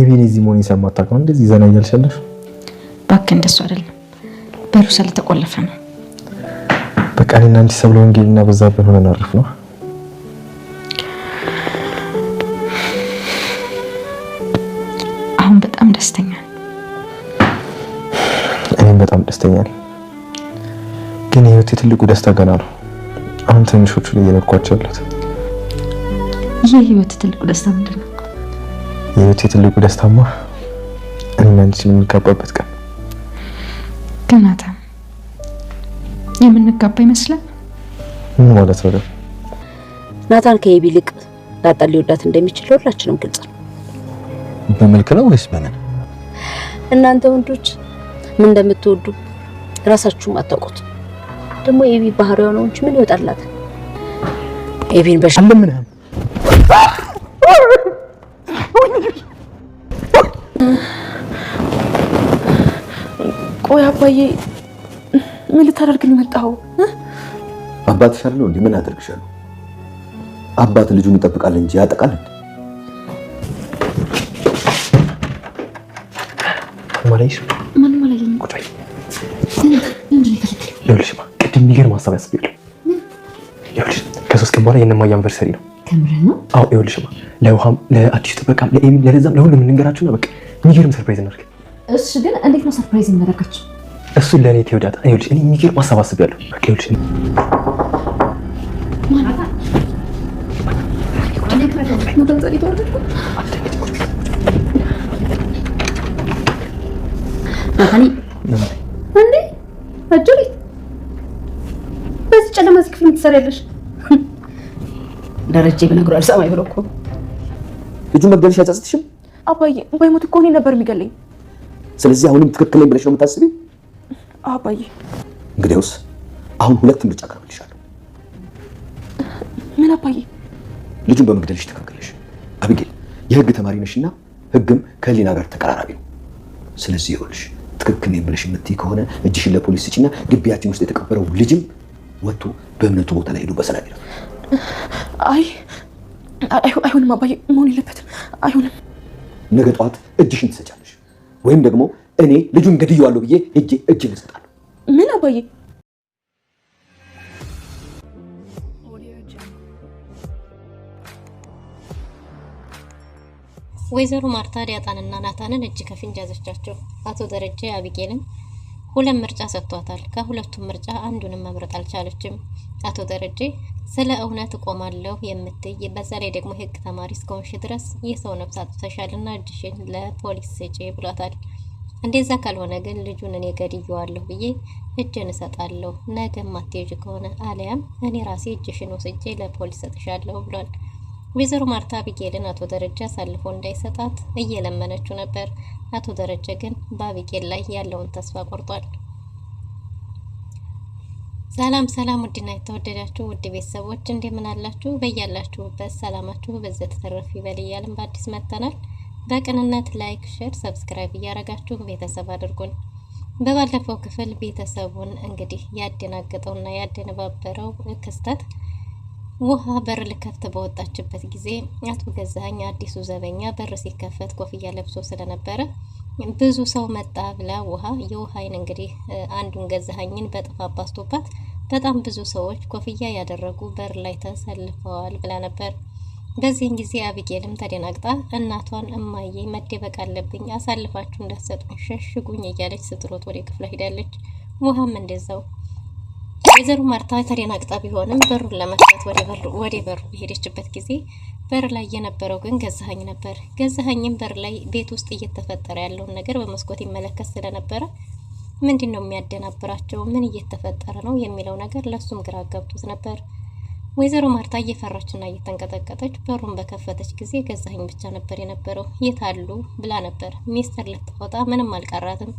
ኤቢን እዚህ መሆን የሰማት ታውቃለህ? እንደዚህ ዘና እያልሻለሽ። እባክህ እንደሱ አይደለም፣ በሩ ስለተቆለፈ ነው። በቃ እኔና አንቺ ሰብለ ወንጌልና በዛብህ ሆነን አሪፍ ነው። አሁን በጣም ደስተኛ ነኝ። እኔም በጣም ደስተኛ ነኝ። ግን የህይወቴ ትልቁ ደስታ ገና ነው። አሁን ትንሾቹ ላይ እየነኳቸው ያሉት። ይሄ የህይወት ትልቁ ደስታ ምንድን ነው? የህይወቴ ትልቁ ደስታማ እኔና አንቺ የምንጋባበት ቀን። ግን ናታን የምንጋባ ይመስላል። ምን ማለት ነው? ናታን ከኤቢ ይልቅ ዳጣን ሊወዳት እንደሚችል ሁላችንም ግልጽ ነው። በመልክ ነው ወይስ በምን? እናንተ ወንዶች ምን እንደምትወዱ ራሳችሁም አታውቁት። ደግሞ ኤቢ ባህሪዋ ነው እንጂ ምን ይወጣላት? ኤቢን በሻለም ምን ቆይ አባዬ ምን ልታደርግ ነው የመጣኸው? አባትሽ አይደል እንዴ? ምን አደርግሻለሁ? አባት ልጁን ይጠብቃል እንጂ ያጠቃል እንዴ? ማለይሽ ምን ማለት ነው? ቆይ ይኸውልሽማ ቅድም የሚገርም ሀሳብ ያስብልኝ። ይኸውልሽ ከ3 ቀን በኋላ የእነማየ አንቨርሰሪ ነው። ከምር ነው? አዎ ይኸውልሽማ ለውሃም ለአዲሱ ጥበቃም ለኤቢም ለለዛም ለሁሉም እንንገራችሁና በቃ የሚገርም ሰርፕራይዝ እናድርግ። እሺ ግን እንዴት ነው ሰርፕራይዝ እናደርጋችሁ? እሱን ለእኔ ትወዳት። ይኸውልሽ እኔ የሚገርም ሀሳብ አስቤያለሁ። በቃ ይኸውልሽ እንዴ አጆሪ በዚህ ጨለማ እዚህ ክፍል ትሰሪያለሽ? ደረጀ ብነግረው አልሰማኝ ብሎ እኮ ልጁን መግደልሽ አይጸጽትሽም? አባዬ ባይሞት እኮ እኔ ነበር የሚገለኝ። ስለዚህ አሁንም ትክክል ነኝ ብለሽ ነው የምታስቢው? አባዬ እንግዲያውስ አሁን ሁለት ምርጫ አቀርብልሻለሁ። ምን አባዬ? ልጁን በመግደልሽ ትክክል ነሽ አቢጌል። የህግ ተማሪ ነሽና ህግም ከህሊና ጋር ተቀራራቢ ነው። ስለዚህ ይኸውልሽ ትክክል ነኝ ብለሽ የምትይ ከሆነ እጅሽን ለፖሊስ ስጪና ግቢያችን ውስጥ የተቀበረው ልጅም ወጥቶ በእምነቱ ቦታ ላይ ሄዶ በሰላም ይላል። አይሆንም አባዬ፣ መሆን የለበትም። አይሆንም። ነገ ጠዋት እጅሽን ትሰጫለሽ ወይም ደግሞ እኔ ልጁን ገድየዋለሁ ብዬ እጄን እሰጣለሁ። ምን አባዬ? ወይዘሮ ማርታ ዲያጣንና ናታንን እጅ ከፍንጅ ያዘቻቸው። አቶ ደረጀ አቢጌልን ሁለት ምርጫ ሰጥቷታል። ከሁለቱም ምርጫ አንዱንም መምረጥ አልቻለችም። አቶ ደረጀ ስለ እውነት እቆማለሁ የምትይ በዛ ላይ ደግሞ የህግ ተማሪ እስከሆንሽ ድረስ የሰው ነፍስ አጥፍተሻልና እጅሽን ለፖሊስ ስጪ ብሏታል። እንደዛ ካልሆነ ግን ልጁን እኔ ገድየዋለሁ ብዬ እጄን እሰጣለሁ። ነገ ማትሄጂ ከሆነ አለያም እኔ ራሴ እጅሽን ወስጄ ለፖሊስ ሰጥሻለሁ ብሏል። ወይዘሮ ማርታ አቢጌልን አቶ ደረጀ አሳልፎ እንዳይሰጣት እየለመነችው ነበር። አቶ ደረጀ ግን በአቢጌል ላይ ያለውን ተስፋ ቆርጧል። ሰላም ሰላም፣ ውድና የተወደዳችሁ ውድ ቤተሰቦች እንደምን አላችሁ? በያላችሁበት ሰላማችሁ በዘት ተረፍ ይበል እያልን በአዲስ መጥተናል። በቅንነት ላይክ፣ ሼር፣ ሰብስክራይብ እያረጋችሁ ቤተሰብ አድርጉን። በባለፈው ክፍል ቤተሰቡን እንግዲህ ያደናገጠውና ያደነባበረው ክስተት ውሃ በር ልከፍት በወጣችበት ጊዜ አቶ ገዛኸኝ አዲሱ ዘበኛ በር ሲከፈት ኮፍያ ለብሶ ስለነበረ ብዙ ሰው መጣ ብላ ውሃ የውሃይን እንግዲህ አንዱን ገዛኸኝን በጥፋ አባስቶባት በጣም ብዙ ሰዎች ኮፍያ ያደረጉ በር ላይ ተሰልፈዋል ብላ ነበር። በዚህን ጊዜ አቢጌልም ተደናግጣ እናቷን እማዬ መደበቅ አለብኝ፣ አሳልፋችሁ እንዳትሰጡኝ፣ ሸሽጉኝ እያለች ስትሮጥ ወደ ክፍሏ ሄዳለች። ውሃም እንደዛው። ወይዘሮ ማርታ ተደናግጣ ቢሆንም በሩን ለመክፈት ወደ በሩ በሄደችበት ጊዜ በር ላይ የነበረው ግን ገዛኸኝ ነበር። ገዛኸኝም በር ላይ ቤት ውስጥ እየተፈጠረ ያለውን ነገር በመስኮት ይመለከት ስለነበረ ምንድነው የሚያደናብራቸው፣ ምን እየተፈጠረ ነው የሚለው ነገር ለሱም ግራ ገብቶት ነበር። ወይዘሮ ማርታ እየፈራችና እየተንቀጠቀጠች በሩን በከፈተች ጊዜ ገዛኸኝ ብቻ ነበር የነበረው። የታሉ ብላ ነበር። ሚስጥር ልታወጣ ምንም አልቀራትም።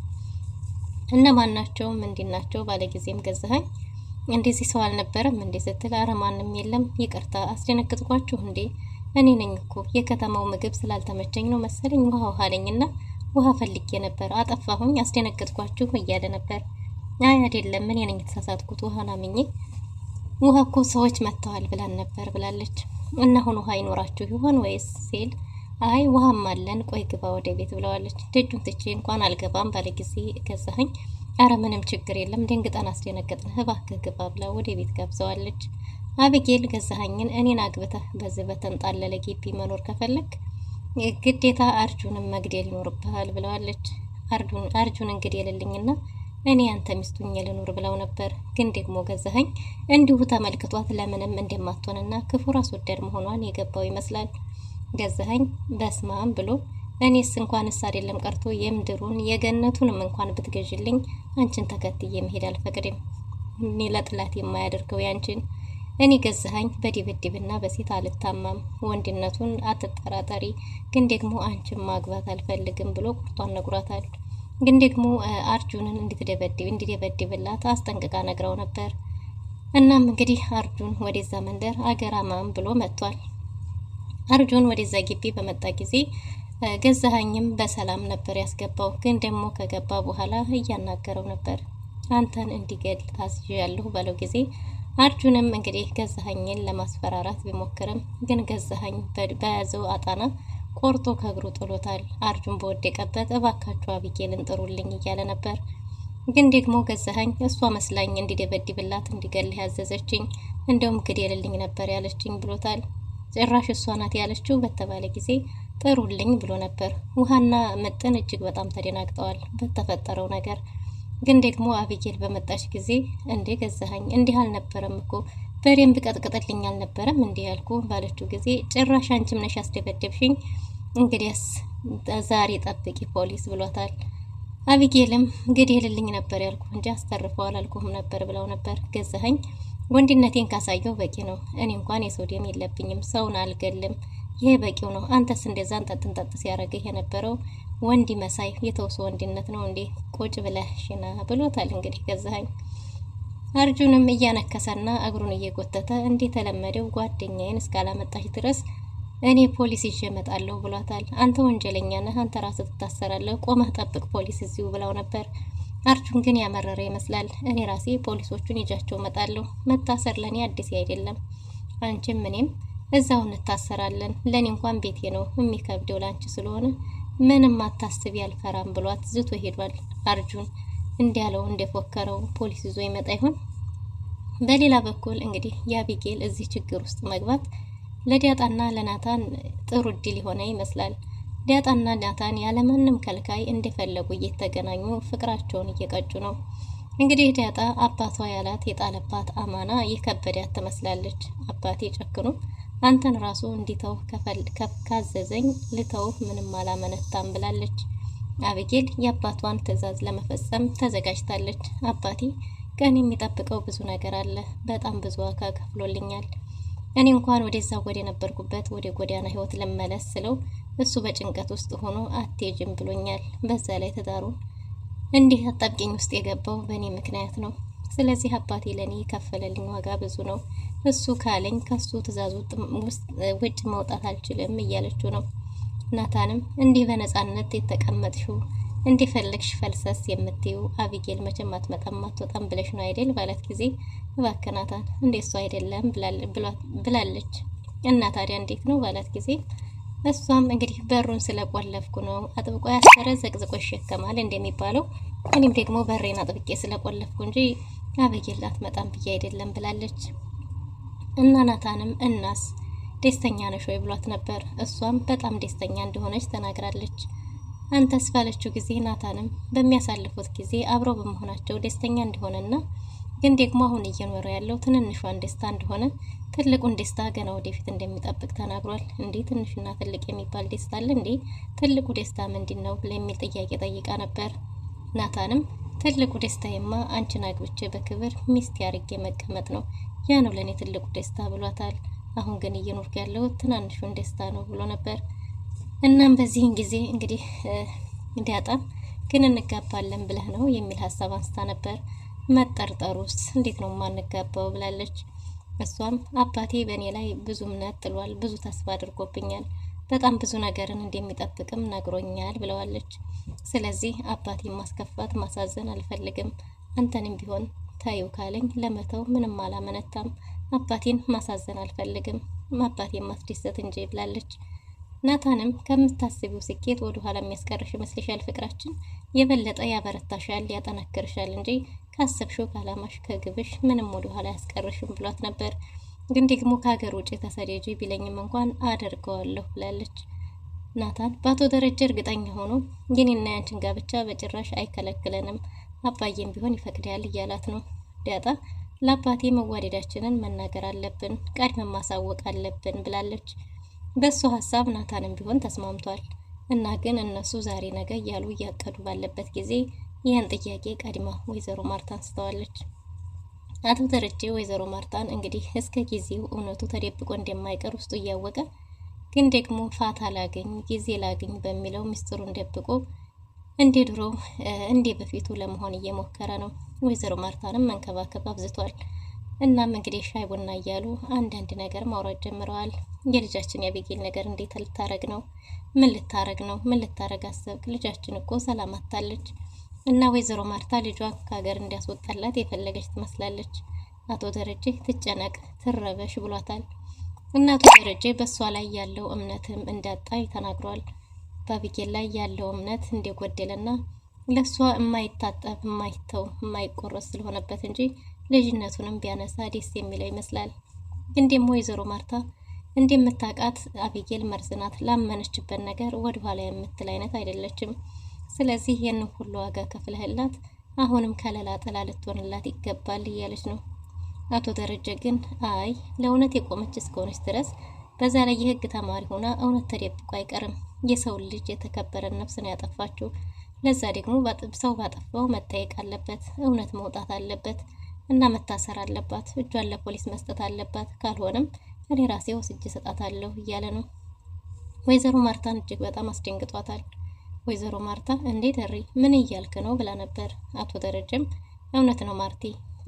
እነማን ናቸው ምንድናቸው ባለጊዜም ገዛኸኝ እንደዚህ ሰው አልነበረም እንዴ ስትል አረ ማንም የለም ይቅርታ አስደነግጥኳችሁ እንዴ እኔ ነኝ እኮ የከተማው ምግብ ስላልተመቸኝ ነው መሰለኝ ውሃ አለኝና ውሃ ፈልጌ ነበር አጠፋሁኝ አስደነግጥኳችሁ እያለ ነበር። አይ አይደለም እኔ ነኝ የተሳሳትኩት ውሃና ምኜ ውሃ እኮ ሰዎች መጥተዋል ብላን ነበር ብላለች። እና አሁን ውሃ ይኖራችሁ ይሆን ወይስ ሲል አይ ውሃም አለን ቆይ ግባ ወደ ቤት ብለዋለች። ደጁን ትቼ እንኳን አልገባም ባለ ጊዜ ገዛኸኝ አረ ምንም ችግር የለም ደንግጠን አስደነገጥን እባክህ ግባ ብላ ወደ ቤት ጋብዘዋለች። አቢጌል ገዛኸኝን እኔን አግብተህ በዚህ በተንጣለለ ግቢ መኖር ከፈለክ ግዴታ አርጁንን መግደል ይኖርብሃል ብለዋለች። አርጁን እንግደልልኝና እኔ አንተ ሚስቱኝ ልኑር ብለው ነበር። ግን ደግሞ ገዛኸኝ እንዲሁ ተመልክቷት ለምንም እንደማትሆንና ክፉ ራስ ወዳድ መሆኗን የገባው ይመስላል። ገዛኸኝ በስማም ብሎ እኔስ እንኳንስ አይደለም ቀርቶ የምድሩን የገነቱንም እንኳን ብትገዥልኝ አንቺን ተከትዬ መሄድ አልፈቅድም። እኔ ለጥላት የማያደርገው ያንቺን እኔ ገዛኸኝ በድብድብና በሴት አልታማም። ወንድነቱን አትጠራጠሪ፣ ግን ደግሞ አንቺን ማግባት አልፈልግም ብሎ ቁርጧን ነግሯታል። ግን ደግሞ አርጁንን እንድትደበድብላት አስጠንቅቃ ነግረው ነበር። እናም እንግዲህ አርጁን ወደዛ መንደር አገራማም ብሎ መጥቷል። አርጁን ወደዛ ግቢ በመጣ ጊዜ ገዛኸኝም በሰላም ነበር ያስገባው። ግን ደግሞ ከገባ በኋላ እያናገረው ነበር። አንተን እንዲገል ታስያለሁ ባለው ጊዜ አርጁንም እንግዲህ ገዛኸኝን ለማስፈራራት ቢሞክርም ግን ገዛኸኝ በያዘው አጣና ቆርጦ ከእግሩ ጥሎታል። አርጁን በወደቀበት እባካችሁ አቢጌልን ጥሩልኝ እያለ ነበር። ግን ደግሞ ገዛኸኝ እሷ መስላኝ እንዲደበድብላት እንዲገልህ ያዘዘችኝ እንደውም ግደልልኝ ነበር ያለችኝ ብሎታል። ጭራሽ እሷ ናት ያለችው በተባለ ጊዜ ጥሩልኝ ብሎ ነበር። ውሃና ምጥን እጅግ በጣም ተደናግጠዋል በተፈጠረው ነገር። ግን ደግሞ አቢጌል በመጣች ጊዜ እንዴ ገዛኸኝ እንዲህ አልነበረም እኮ በሬም ብቀጥቅጥልኝ አልነበረም እንዲህ ያልኩ ባለችው ጊዜ ጭራሽ አንቺም ነሽ ያስደበደብሽኝ፣ እንግዲያስ ዛሬ ጠብቂ ፖሊስ ብሏታል። አቢጌልም ግደልልኝ ነበር ያልኩ እንጂ አስተርፈው አላልኩም ነበር ብለው ነበር። ገዛኸኝ ወንድነቴን ካሳየው በቂ ነው። እኔ እንኳን የሰው ደም የለብኝም፣ ሰውን አልገልም፣ ይሄ በቂው ነው። አንተስ እንደዛን ጠጥንጠጥ ሲያረገህ የነበረው ወንዲ መሳይ የተውሶ ወንድነት ነው እንዴ? ቁጭ ብለህ ሽና ብሎታል። እንግዲህ ገዛኸኝ አርጁንም እያነከሰና እግሩን እየጎተተ እንደተለመደው ጓደኛዬን እስካላመጣሽ ድረስ እኔ ፖሊስ ይዤ እመጣለሁ ብሏታል። አንተ ወንጀለኛ ነህ፣ አንተ ራስህ ትታሰራለህ፣ ቆመህ ጠብቅ ፖሊስ እዚሁ ብለው ነበር። አርጁን ግን ያመረረ ይመስላል። እኔ ራሴ ፖሊሶቹን ይዣቸው እመጣለሁ፣ መታሰር ለኔ አዲስ አይደለም፣ አንቺም እኔም እዛው እንታሰራለን። ለኔ እንኳን ቤቴ ነው፣ የሚከብደው ላንቺ ስለሆነ ምንም አታስቢ አልፈራም ብሏት ዝቶ ሄዷል። አርጁን እንዲያለው እንደፎከረው ፖሊስ ይዞ ይመጣ ይሆን? በሌላ በኩል እንግዲህ የአቢጌል እዚህ ችግር ውስጥ መግባት ለዲያጣና ለናታን ጥሩ እድል የሆነ ይመስላል። ዲያጣና ናታን ያለማንም ከልካይ እንደፈለጉ እየተገናኙ ፍቅራቸውን እየቀጩ ነው። እንግዲህ ዲያጣ አባቷ ያላት የጣለባት አማና የከበዳት ትመስላለች። አባቴ ጨክኑ አንተን ራሱ እንዲተው ካዘዘኝ ልተው ምንም አላመነታም ብላለች። አቢጌል የአባቷን ትዕዛዝ ለመፈጸም ተዘጋጅታለች። አባቴ ቀን የሚጠብቀው ብዙ ነገር አለ፣ በጣም ብዙ ዋጋ ከፍሎልኛል። እኔ እንኳን ወደዛ ወደ ነበርኩበት ወደ ጎዳና ህይወት ልመለስ ስለው እሱ በጭንቀት ውስጥ ሆኖ አትሄጂም ብሎኛል። በዛ ላይ ትዳሩን እንዲህ አጣብቂኝ ውስጥ የገባው በእኔ ምክንያት ነው። ስለዚህ አባቴ ለኔ የከፈለልኝ ዋጋ ብዙ ነው። እሱ ካለኝ ከሱ ትዕዛዝ ውጭ መውጣት አልችልም እያለችው ነው። ናታንም እንዲህ በነጻነት የተቀመጥሽው እንደፈለግሽ ፈልሰስ የምትዩ አቢጌል መቼም አትመጣም አትወጣም ብለሽ ነው አይደል ባላት ጊዜ እባክህ ናታን እንደሱ አይደለም ብላለች። እና ታዲያ እንዴት ነው ባላት ጊዜ እሷም እንግዲህ በሩን ስለቆለፍኩ ነው፣ አጥብቆ ያሰረ ዘቅዝቆ ይሸከማል እንደሚባለው እኔም ደግሞ በሬን አጥብቄ ስለቆለፍኩ እንጂ አቢጌል አትመጣም ብዬ አይደለም ብላለች። እና ናታንም እናስ ደስተኛ ነሽ ወይ ብሏት ነበር። እሷም በጣም ደስተኛ እንደሆነች ተናግራለች። አንተስ ባለችው ጊዜ ናታንም በሚያሳልፉት ጊዜ አብረው በመሆናቸው ደስተኛ እንደሆነና ግን ደግሞ አሁን እየኖረ ያለው ትንንሿን ደስታ እንደሆነ ትልቁን ደስታ ገና ወደፊት እንደሚጠብቅ ተናግሯል። እንዴ ትንሽና ትልቅ የሚባል ደስታ አለ እንዴ? ትልቁ ደስታ ምንድነው ለሚል ጥያቄ ጠይቃ ነበር። ናታንም ትልቁ ደስታዬማ አንቺን አግብቼ በክብር ሚስት ያርጌ መቀመጥ ነው፣ ያ ነው ለኔ ትልቁ ደስታ ብሏታል። አሁን ግን እየኖርኩ ያለው ትናንሹን ደስታ ነው ብሎ ነበር። እናም በዚህን ጊዜ እንግዲህ ዲያጣም ግን እንጋባለን ብለህ ነው የሚል ሀሳብ አንስታ ነበር። መጠርጠሩስ እንዴት ነው ማንጋባው ብላለች። እሷም አባቴ በእኔ ላይ ብዙ እምነት ጥሏል፣ ብዙ ተስፋ አድርጎብኛል፣ በጣም ብዙ ነገርን እንደሚጠብቅም ነግሮኛል ብለዋለች። ስለዚህ አባቴ ማስከፋት ማሳዘን አልፈልግም፣ አንተንም ቢሆን ታዩ ካለኝ ለመተው ምንም አላመነታም፣ አባቴን ማሳዘን አልፈልግም፣ አባቴን ማስደሰት እንጂ ብላለች። ናታንም ከምታስቢው ስኬት ወደ ኋላ የሚያስቀርሽ ይመስልሻል? ፍቅራችን የበለጠ ያበረታሻል፣ ያጠናክርሻል እንጂ ካሰብሽው ከዓላማሽ ከግብሽ ምንም ወደ ኋላ ያስቀርሽም ብሏት ነበር። ግን ደግሞ ከሀገር ውጭ ተሰደጂ ቢለኝም እንኳን አደርገዋለሁ ብላለች። ናታን በአቶ ደረጀ እርግጠኛ ሆኖ የኔና ያንቺን ጋብቻ በጭራሽ አይከለክለንም፣ አባዬም ቢሆን ይፈቅዳል እያላት ነው። ዳጣ ለአባቴ መዋደዳችንን መናገር አለብን፣ ቀድመን ማሳወቅ አለብን ብላለች። በሱ ሀሳብ ናታንም ቢሆን ተስማምቷል። እና ግን እነሱ ዛሬ ነገ እያሉ እያቀዱ ባለበት ጊዜ ይህን ጥያቄ ቀድማ ወይዘሮ ማርታ አንስተዋለች። አቶ ደረጀ ወይዘሮ ማርታን እንግዲህ እስከ ጊዜው እውነቱ ተደብቆ እንደማይቀር ውስጡ እያወቀ ግን ደግሞ ፋታ ላገኝ ጊዜ ላገኝ በሚለው ሚስጥሩን ደብቆ እንደ ድሮው እንደ በፊቱ ለመሆን እየሞከረ ነው። ወይዘሮ ማርታንም መንከባከብ አብዝቷል። እናም እንግዲህ ሻይ ቡና እያሉ አንዳንድ ነገር ማውራት ጀምረዋል። የልጃችን የአቤጌል ነገር እንዴት ልታረግ ነው? ምን ልታረግ ነው? ምን ልታረግ አሰብክ? ልጃችን እኮ ሰላም አጣለች እና ወይዘሮ ማርታ ልጇን ከሀገር እንዲያስወጣላት የፈለገች ትመስላለች። አቶ ደረጀ ትጨነቅ ትረበሽ ብሏታል። እና አቶ ደረጀ በእሷ ላይ ያለው እምነትም እንዳጣ ተናግሯል። በአቤጌል ላይ ያለው እምነት እንደጎደለና ለሷ የማይታጠብ የማይተው የማይቆረስ ስለሆነበት እንጂ ልጅነቱንም ቢያነሳ ደስ የሚለው ይመስላል። ግን ደግሞ ወይዘሮ ማርታ እንደምታውቃት አቤጌል መርዝ ናት። ላመነችበት ነገር ወደ ኋላ የምትል አይነት አይደለችም። ስለዚህ ይህንን ሁሉ ዋጋ ከፍለህላት አሁንም ከለላ ጥላ ልትሆንላት ይገባል እያለች ነው። አቶ ደረጀ ግን አይ ለእውነት የቆመች እስከሆነች ድረስ በዛ ላይ የህግ ተማሪ ሆና እውነት ተደብቆ አይቀርም። የሰው ልጅ የተከበረ ነፍስን ያጠፋችው ለዛ ደግሞ ሰው ባጠፋው መጠየቅ አለበት፣ እውነት መውጣት አለበት እና መታሰር አለባት፣ እጇን ለፖሊስ መስጠት አለባት። ካልሆነም እኔ ራሴ ወስጄ እሰጣታለሁ እያለ ነው። ወይዘሮ ማርታን እጅግ በጣም አስደንግጧታል። ወይዘሮ ማርታ እንዴ ደሪ ምን እያልክ ነው ብላ ነበር። አቶ ደረጀም እውነት ነው ማርቲ፣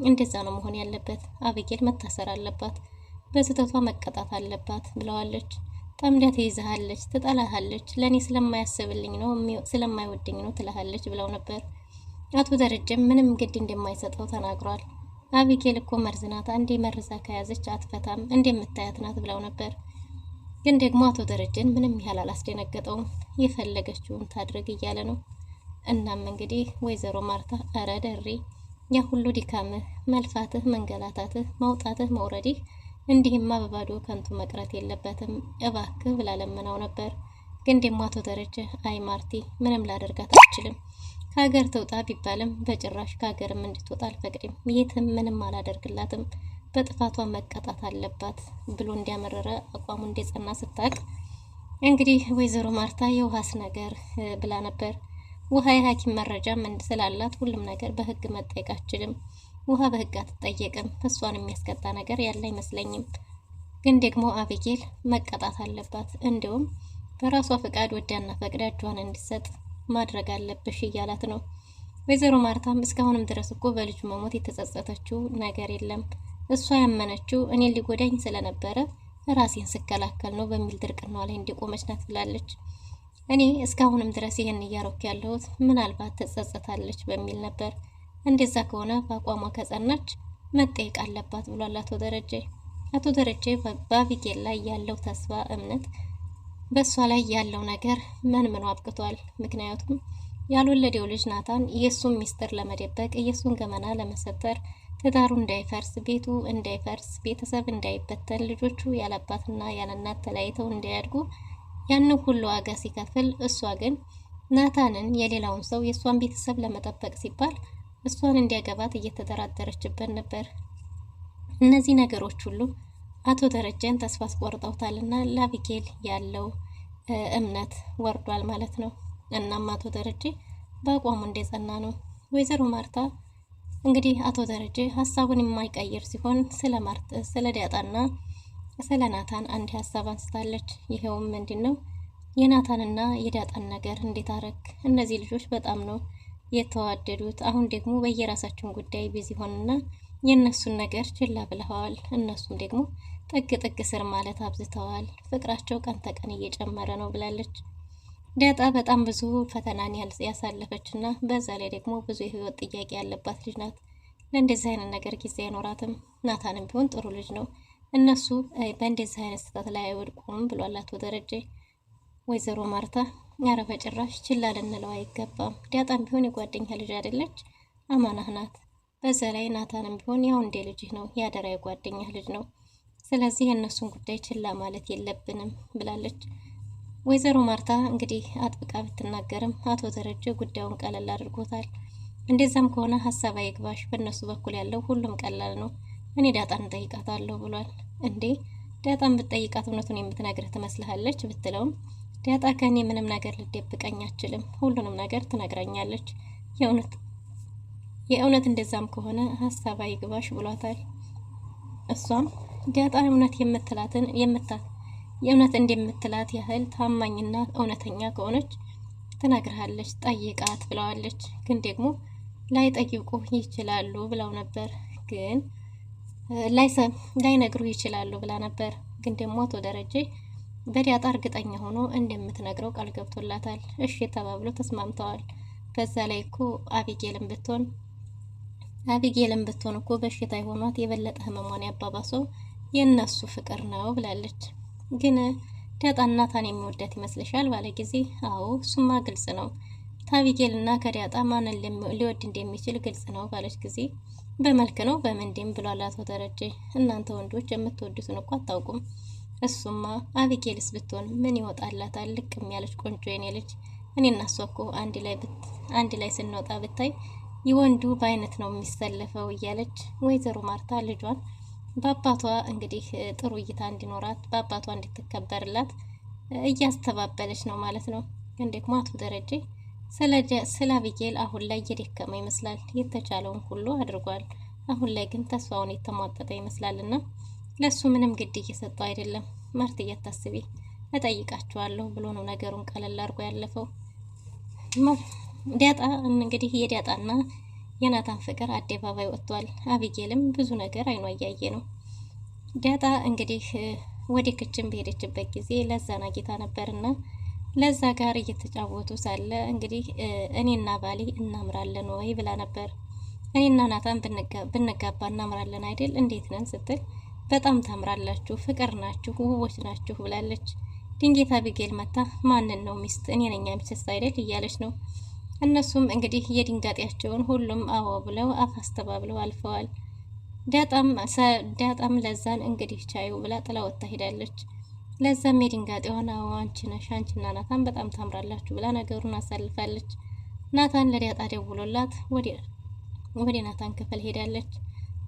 እንደዛ ነው መሆን ያለበት። አቤጌል መታሰር አለባት፣ በስህተቷ መቀጣት አለባት ብለዋለች። ጠምዳ ትይዛለች፣ ትጠላሃለች፣ ለኔ ስለማያስብልኝ ነው ስለማይወደኝ ነው ትላሃለች ብለው ነበር። አቶ ደረጀም ምንም ግድ እንደማይሰጠው ተናግሯል። አቤጌል እኮ መርዝ ናት፣ አንዴ መርዛ ከያዘች አትፈታም፣ እንደምታያት ናት ብለው ነበር። ግን ደግሞ አቶ ደረጀን ምንም ያህል አላስደነገጠውም። የፈለገችውን ታድርግ እያለ ነው። እናም እንግዲህ ወይዘሮ ማርታ አረ ደሬ ያ ሁሉ ድካምህ፣ መልፋትህ፣ መንገላታትህ፣ መውጣትህ፣ መውረድህ እንዲህማ በባዶ ከንቱ መቅረት የለበትም እባክህ ብላ ለምናው ነበር። ግን ደግሞ አቶ ደረጀ አይ ማርቲ ምንም ላደርጋት አልችልም፣ ከሀገር ትውጣ ቢባልም በጭራሽ ከሀገርም እንድትወጣ አልፈቅድም፣ የትም ምንም አላደርግላትም፣ በጥፋቷ መቀጣት አለባት ብሎ እንዲያመረረ አቋሙ እንደጸና ስታቅ እንግዲህ ወይዘሮ ማርታ የውሃስ ነገር ብላ ነበር። ውሃ የሐኪም መረጃ ምን ስላላት ሁሉም ነገር በህግ መጠየቅ አትችልም። ውሃ በህግ አትጠየቅም። እሷን የሚያስቀጣ ነገር ያለ አይመስለኝም። ግን ደግሞ አቤጌል መቀጣት አለባት። እንዲሁም በራሷ ፈቃድ ወዳና ፈቅዳ እጇን እንዲሰጥ ማድረግ አለብሽ እያላት ነው። ወይዘሮ ማርታም እስካሁንም ድረስ እኮ በልጁ መሞት የተጸጸተችው ነገር የለም። እሷ ያመነችው እኔን ሊጎዳኝ ስለነበረ ራሴን ስከላከል ነው በሚል ድርቅናዋ ላይ እንዲቆመች ናት ብላለች። እኔ እስካሁንም ድረስ ይህን እያረኩ ያለሁት ምናልባት ትጸጸታለች በሚል ነበር። እንደዛ ከሆነ በአቋሟ ከጸናች መጠየቅ አለባት ብሏል አቶ ደረጀ። አቶ ደረጀ በአቤጌል ላይ ያለው ተስፋ እምነት በእሷ ላይ ያለው ነገር ምኑ አብቅቷል። ምክንያቱም ያልወለደው ልጅ ናታን የእሱን ሚስጥር ለመደበቅ የእሱን ገመና ለመሰተር ትዳሩ እንዳይፈርስ፣ ቤቱ እንዳይፈርስ፣ ቤተሰብ እንዳይበተን፣ ልጆቹ ያለአባትና ያለእናት ተለያይተው እንዳያድጉ ያን ሁሉ ዋጋ ሲከፍል፣ እሷ ግን ናታንን የሌላውን ሰው የእሷን ቤተሰብ ለመጠበቅ ሲባል እሷን እንዲያገባት እየተደራደረችበት ነበር። እነዚህ ነገሮች ሁሉ አቶ ደረጀን ተስፋ አስቆርጠውታልና ለአቤጌል ያለው እምነት ወርዷል ማለት ነው። እናም አቶ ደረጀ በአቋሙ እንደጸና ነው። ወይዘሮ ማርታ እንግዲህ አቶ ደረጀ ሀሳቡን የማይቀይር ሲሆን ስለ ዳጣና ስለ ናታን አንድ ሀሳብ አንስታለች። ይሄውም ምንድነው? የናታንና የዳጣን ነገር እንዴት አረክ? እነዚህ ልጆች በጣም ነው የተዋደዱት። አሁን ደግሞ በየራሳችን ጉዳይ ቢዚ ሆንና የእነሱን ነገር ችላ ብለዋል። እነሱም ደግሞ ጥግ ጥግ ስር ማለት አብዝተዋል። ፍቅራቸው ቀን ተቀን እየጨመረ ነው ብላለች። ዳጣ በጣም ብዙ ፈተናን ያሳለፈችና በዛ ላይ ደግሞ ብዙ የህይወት ጥያቄ ያለባት ልጅ ናት። ለእንደዚህ አይነት ነገር ጊዜ አይኖራትም። ናታንም ቢሆን ጥሩ ልጅ ነው። እነሱ በእንደዚህ አይነት ስህተት ላይ አይወድቁም ብሏል አቶ ደረጀ። ወይዘሮ ማርታ ኧረ በጭራሽ ችላ ልንለው አይገባም። ዳጣም ቢሆን የጓደኛ ልጅ አይደለች፣ አማናህ ናት። በዛ ላይ ናታንም ቢሆን ያው እንደ ልጅህ ነው፣ ያደራ የጓደኛ ልጅ ነው። ስለዚህ የእነሱን ጉዳይ ችላ ማለት የለብንም ብላለች። ወይዘሮ ማርታ እንግዲህ አጥብቃ ብትናገርም አቶ ደረጀ ጉዳዩን ቀለል አድርጎታል። እንደዛም ከሆነ ሀሳብ አይግባሽ፣ በእነሱ በኩል ያለው ሁሉም ቀላል ነው፣ እኔ ዳጣን ጠይቃታለሁ ብሏል። እንዴ ዳጣን ብትጠይቃት እውነቱን የምትነግርህ ትመስልሃለች ብትለውም ዳጣ ከኔ ምንም ነገር ልደብቀኝ አትችልም፣ ሁሉንም ነገር ትነግረኛለች። የእውነት እንደዛም ከሆነ ሀሳብ አይግባሽ ብሏታል። እሷም ዳጣ እውነት የምትላትን የእውነት እንደምትላት ያህል ታማኝና እውነተኛ ከሆነች ትነግርሃለች፣ ጠይቃት ብለዋለች። ግን ደግሞ ላይጠይቁ ይችላሉ ብለው ነበር፣ ግን ላይነግሩ ይችላሉ ብላ ነበር። ግን ደግሞ አቶ ደረጀ በዳጣ እርግጠኛ ሆኖ እንደምትነግረው ቃል ገብቶላታል። እሺ ተባብሎ ተስማምተዋል። በዛ ላይ እኮ አቢጌልን ብትሆን እኮ በሽታ የሆኗት የበለጠ ህመሟን ያባባሰው የእነሱ ፍቅር ነው ብላለች። ግን ዳጣ ናታን የሚወዳት ይመስልሻል ባለ ጊዜ አዎ እሱማ ግልጽ ነው፣ ታቢጌልና ከዳጣ ማንን ሊወድ እንደሚችል ግልጽ ነው ባለች ጊዜ በመልክ ነው በምንድም ብሏል አቶ ደረጀ። እናንተ ወንዶች የምትወዱትን እኮ አታውቁም። እሱማ አቢጌልስ ብትሆን ምን ይወጣላታል? ልቅም ያለች ቆንጆ የኔ ልጅ፣ እኔና እሷ እኮ አንድ ላይ ስንወጣ ብታይ የወንዱ በአይነት ነው የሚሰለፈው እያለች ወይዘሮ ማርታ ልጇን በአባቷ እንግዲህ ጥሩ እይታ እንዲኖራት በአባቷ እንድትከበርላት እያስተባበለች ነው ማለት ነው። ግን ደግሞ አቶ ደረጀ ስለ አቢጌል አሁን ላይ እየደከመ ይመስላል። የተቻለውን ሁሉ አድርጓል። አሁን ላይ ግን ተስፋውን የተሟጠጠ ይመስላልና ለሱ ምንም ግድ እየሰጠው አይደለም። ማርት እያታስቢ እጠይቃቸዋለሁ ብሎ ነው ነገሩን ቀለል አድርጎ ያለፈው። ዳጣ እንግዲህ የዳጣና የናታን ፍቅር አደባባይ ወጥቷል። አቢጌልም ብዙ ነገር አይኗ እያየ ነው። ዳጣ እንግዲህ ወደ ክችን በሄደችበት ጊዜ ለዛና ጌታ ነበርና ለዛ ጋር እየተጫወቱ ሳለ እንግዲህ እኔና ባሌ እናምራለን ወይ ብላ ነበር። እኔና ናታን ብንጋባ እናምራለን አይደል? እንዴት ነን ስትል በጣም ታምራላችሁ፣ ፍቅር ናችሁ፣ ውቦች ናችሁ ብላለች። ድንጌት አቢጌል መታ ማንን ነው ሚስት? እኔ ነኝ ሚስት አይደል እያለች ነው። እነሱም እንግዲህ የድንጋጤያቸውን ሁሉም አዎ ብለው አፍ አስተባብለው አልፈዋል። ዳጣም ለዛን እንግዲህ ቻዩ ብላ ጥላ ወጣ ሄዳለች። ለዛም የድንጋጤዋን አዎ አንቺ ነሽ፣ አንቺና ናታን በጣም ታምራላችሁ ብላ ነገሩን አሳልፋለች። ናታን ለዳጣ ደውሎላት ወደ ናታን ክፍል ሄዳለች።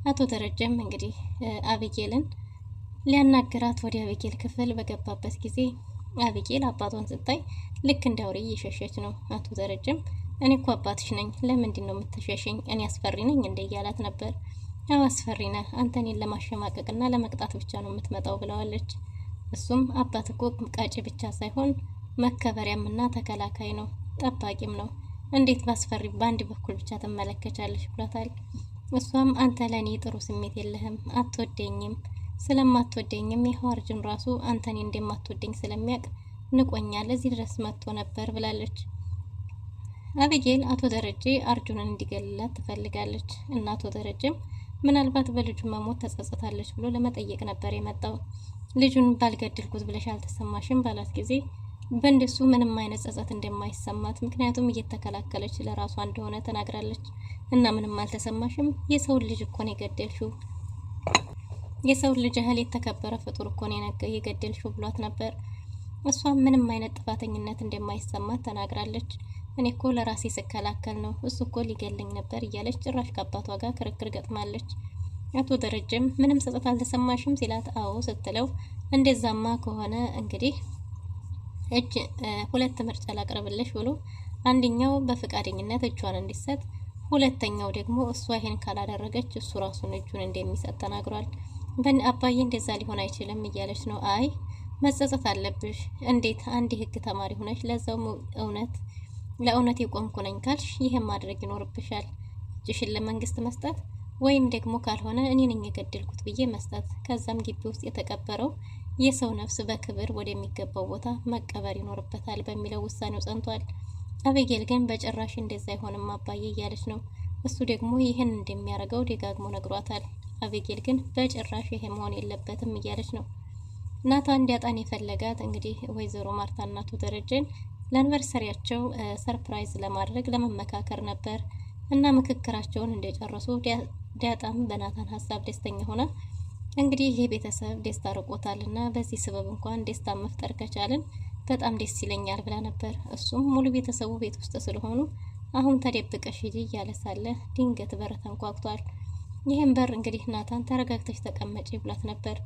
አቶ ደረጀም እንግዲህ አቢጌልን ሊያናገራት ወደ አቢጌል ክፍል በገባበት ጊዜ አቢጌል አባቷን ስታይ ልክ እንደ አውሬ እየሸሸች ነው። አቶ ደረጀም እኔ እኮ አባትሽ ነኝ፣ ለምንድን ነው የምትሸሸኝ? እኔ አስፈሪ ነኝ እንደ እያላት ነበር። አዎ አስፈሪ ነህ፣ አንተ እኔን ለማሸማቀቅና ለመቅጣት ብቻ ነው የምትመጣው ብለዋለች። እሱም አባት እኮ ቃጭ ብቻ ሳይሆን መከበሪያምና ተከላካይ ነው፣ ጠባቂም ነው። እንዴት ባስፈሪ በአንድ በኩል ብቻ ትመለከቻለሽ ብሏታል። እሷም አንተ ለኔ ጥሩ ስሜት የለህም፣ አትወደኝም። ስለማትወደኝም ይኸው አርጅን ራሱ አንተኔ እንደማትወደኝ ስለሚያውቅ ንቆኛል፣ እዚህ ድረስ መጥቶ ነበር ብላለች። አቢጌል አቶ ደረጀ አርጁንን እንዲገልላት ትፈልጋለች እና አቶ ደረጀም ምናልባት በልጁ መሞት ተጸጽታለች ብሎ ለመጠየቅ ነበር የመጣው። ልጁን ባልገድልኩት ብለሽ አልተሰማሽም ባላት ጊዜ በእንደሱ ምንም አይነት ጸጸት እንደማይሰማት ምክንያቱም እየተከላከለች ለራሷ እንደሆነ ተናግራለች። እና ምንም አልተሰማሽም? የሰው ልጅ እኮ ነው የገደልሽው፣ የሰው ልጅ ያህል የተከበረ ፍጡር እኮ ነው የገደልሽው ብሏት ነበር። እሷ ምንም አይነት ጥፋተኝነት እንደማይሰማት ተናግራለች። እኔ እኮ ለራሴ ስከላከል ነው፣ እሱ እኮ ሊገለኝ ነበር እያለች ጭራሽ ከአባቷ ጋር ክርክር ገጥማለች። አቶ ደረጀም ምንም ጸጸት አልተሰማሽም ሲላት አዎ ስትለው እንደዛማ ከሆነ እንግዲህ ሁለት ምርጫ ላቅርብልሽ ብሎ አንደኛው በፈቃደኝነት እጇን እንዲሰጥ፣ ሁለተኛው ደግሞ እሷ ይሄን ካላደረገች እሱ ራሱን እጁን እንደሚሰጥ ተናግሯል። አባዬ እንደዛ ሊሆን አይችልም እያለች ነው። አይ መጸጸት አለብሽ፣ እንዴት አንድ ህግ ተማሪ ሆነሽ ለዛው ለእውነት የቆምኩ ነኝ ካልሽ ይሄን ማድረግ ይኖርብሻል። እጅሽን ለመንግስት መስጠት ወይም ደግሞ ካልሆነ እኔ ነኝ የገደልኩት ብዬ መስጠት፣ ከዛም ግቢ ውስጥ የተቀበረው የሰው ነፍስ በክብር ወደሚገባው ቦታ መቀበር ይኖርበታል በሚለው ውሳኔው ጸንቷል። አቢጌል ግን በጭራሽ እንደዛ አይሆንም አባዬ እያለች ነው። እሱ ደግሞ ይህን እንደሚያደርገው ደጋግሞ ነግሯታል። አቢጌል ግን በጭራሽ ይሄ መሆን የለበትም እያለች ነው። ናታን እንዲያጣን የፈለጋት እንግዲህ ወይዘሮ ማርታ እና አቶ ደረጀን ለአንቨርሰሪያቸው ሰርፕራይዝ ለማድረግ ለመመካከር ነበር እና ምክክራቸውን እንደጨረሱ ዳጣም በናታን ሀሳብ ደስተኛ ሆና እንግዲህ ይሄ ቤተሰብ ደስታ ርቆታልና በዚህ ስበብ እንኳን ደስታ መፍጠር ከቻልን በጣም ደስ ይለኛል ብላ ነበር። እሱም ሙሉ ቤተሰቡ ቤት ውስጥ ስለሆኑ አሁን ተደብቀሽ ሂጂ እያለ ሳለ ድንገት በር ተንኳኩቷል። ይህን በር እንግዲህ ናታን ተረጋግተሽ ተቀመጪ ብላት ነበር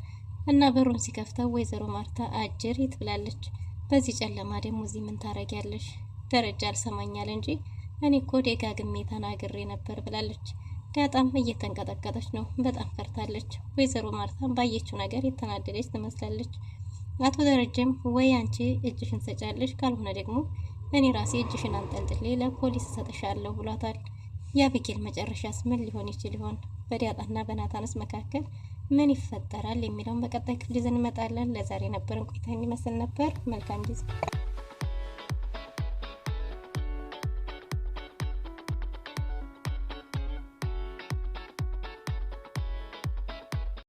እና በሩን ሲከፍተው ወይዘሮ ማርታ አጀሪት ብላለች። በዚህ ጨለማ ደግሞ እዚህ ምን ታረጊያለሽ? ደረጃ አልሰማኛል እንጂ እኔ እኮ ደጋግሜ ተናግሬ ነበር ብላለች። ዳጣም እየተንቀጠቀጠች ነው፣ በጣም ፈርታለች። ወይዘሮ ማርታም ባየችው ነገር የተናደደች ትመስላለች። አቶ ደረጀም ወይ አንቺ እጅሽን ሰጫለሽ፣ ካልሆነ ደግሞ እኔ ራሴ እጅሽን አንጠልጥሌ ለፖሊስ ሰጥሻለሁ ብሏታል። የአቢጌል መጨረሻስ ምን ሊሆን ይችል ይሆን? በዳጣና በናታንስ መካከል ምን ይፈጠራል የሚለውን በቀጣይ ክፍል ይዘን እንመጣለን። ለዛሬ ነበረን ቆይታ የሚመስል ነበር። መልካም ጊዜ